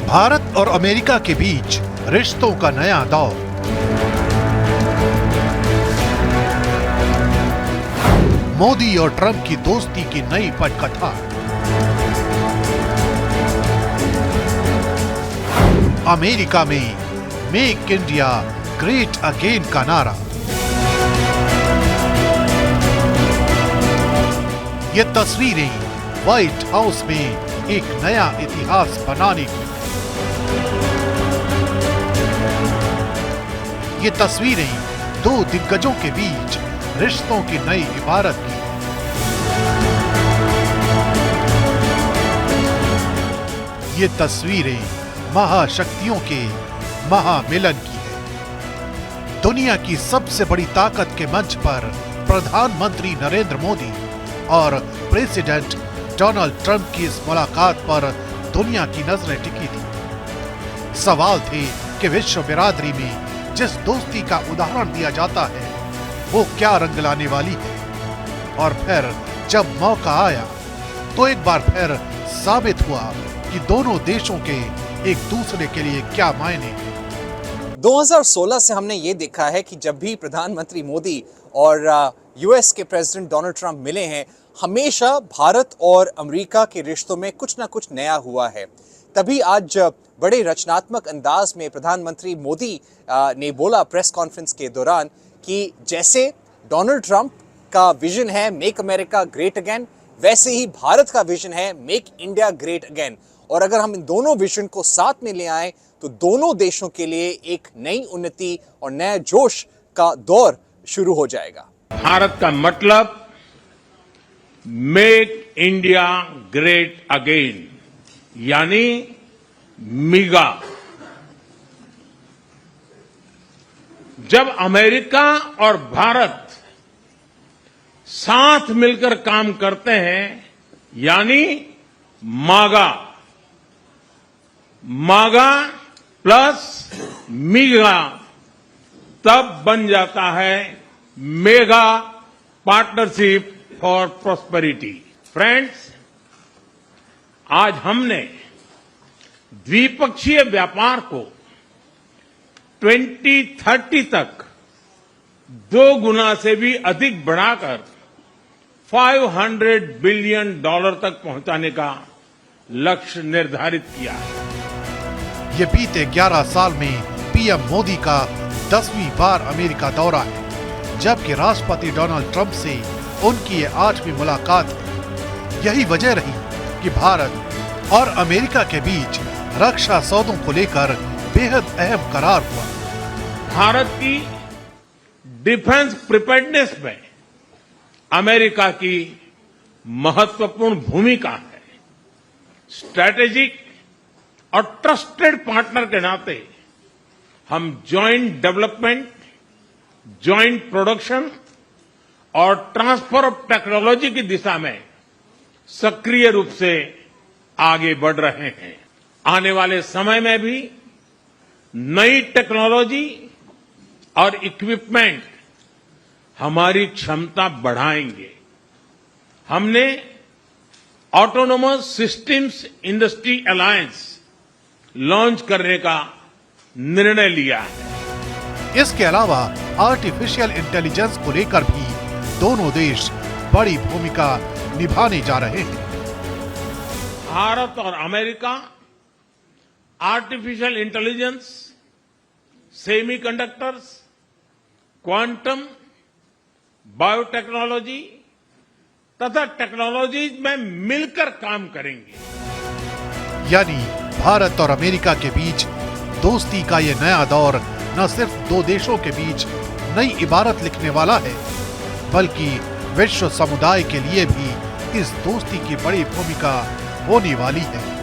भारत और अमेरिका के बीच रिश्तों का नया दौर। मोदी और ट्रंप की दोस्ती की नई पटकथा। अमेरिका में मेक इंडिया ग्रेट अगेन का नारा। ये तस्वीरें व्हाइट हाउस में एक नया इतिहास बनाने की। ये तस्वीरें दो दिग्गजों के बीच रिश्तों की नई इबारत की। ये तस्वीरें महाशक्तियों के महामिलन की है। दुनिया की सबसे बड़ी ताकत के मंच पर प्रधानमंत्री नरेंद्र मोदी और प्रेसिडेंट डोनाल्ड ट्रंप की इस मुलाकात पर दुनिया की नजरें टिकी थी। सवाल थे कि विश्व बिरादरी में जिस दोस्ती का उदाहरण दिया जाता है वो क्या रंग लाने वाली है। और फिर जब मौका आया तो एक बार फिर साबित हुआ कि दोनों देशों के एक दूसरे के लिए क्या मायने हैं। 2016 से हमने ये देखा है कि जब भी प्रधानमंत्री मोदी और यूएस के प्रेसिडेंट डोनाल्ड ट्रंप मिले हैं, हमेशा भारत और अमेरिका के रिश्तों में कुछ ना कुछ नया हुआ है। तभी आज बड़े रचनात्मक अंदाज में प्रधानमंत्री मोदी ने बोला प्रेस कॉन्फ्रेंस के दौरान कि जैसे डोनाल्ड ट्रंप का विजन है मेक अमेरिका ग्रेट अगेन, वैसे ही भारत का विजन है मेक इंडिया ग्रेट अगेन। और अगर हम इन दोनों विजन को साथ में ले आए तो दोनों देशों के लिए एक नई उन्नति और नया जोश का दौर शुरू हो जाएगा। भारत का मतलब मेक इंडिया ग्रेट अगेन यानी मिगा। जब अमेरिका और भारत साथ मिलकर काम करते हैं यानी मागा। मागा प्लस मिगा तब बन जाता है mega partnership for prosperity. Friends, आज हमने द्विपक्षीय व्यापार को 2030 तक 2 गुना से भी अधिक बढ़ाकर $500 बिलियन तक पहुंचाने का लक्ष्य निर्धारित किया है। ये बीते 11 साल में पीएम मोदी का 10वीं बार अमेरिका दौरा है, जबकि राष्ट्रपति डोनाल्ड ट्रंप से उनकी ये 8वीं मुलाकात है। यही वजह रही कि भारत और अमेरिका के बीच रक्षा सौदों को लेकर बेहद अहम करार हुआ। भारत की डिफेंस प्रिपेयर्डनेस में अमेरिका की महत्वपूर्ण भूमिका है। स्ट्रैटेजिक और ट्रस्टेड पार्टनर के नाते हम जॉइंट डेवलपमेंट, जॉइंट प्रोडक्शन और ट्रांसफर ऑफ टेक्नोलॉजी की दिशा में सक्रिय रूप से आगे बढ़ रहे हैं। आने वाले समय में भी नई टेक्नोलॉजी और इक्विपमेंट हमारी क्षमता बढ़ाएंगे। हमने autonomous systems industry alliance launch करने का निर्णय लिया है। इसके अलावा आर्टिफिशियल इंटेलिजेंस को लेकर भी दोनों देश बड़ी भूमिका निभाने जा रहे हैं। भारत और America artificial intelligence, semiconductors, quantum, biotechnology तथा टेक्नोलॉजीज में मिलकर काम करेंगे। यानी भारत और अमेरिका के बीच दोस्ती का ये नया दौर न सिर्फ दो देशों के बीच नई इबारत लिखने वाला है, बल्कि विश्व समुदाय के लिए भी इस दोस्ती की बड़ी भूमिका होने वाली है।